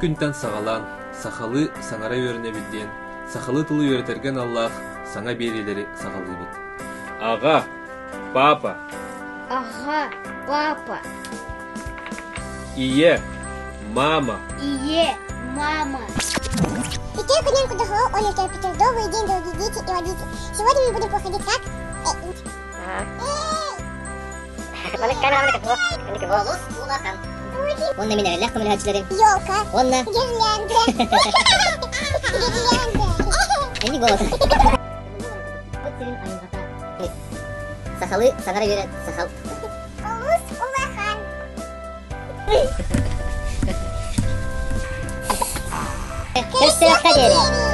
күнтен сағалан, сақалы саңара өріне білден, сақалы тылы өретерген Аллах саңа берелері сақалы бит. Аға, папа. Ага, папа. Ие, мама. Ие, мама. Петер Кунян Кудахло, Оля Питер, добрый день, дорогие дети и родители. Сегодня мы будем походить как? Онна мен әлләх көмел хәтчеләрем. Елка. Онна. Гирлянда. Гирлянда. Әни голос. Сахалы саңара йөрә сахал. Улус улахан. Көрсәк тә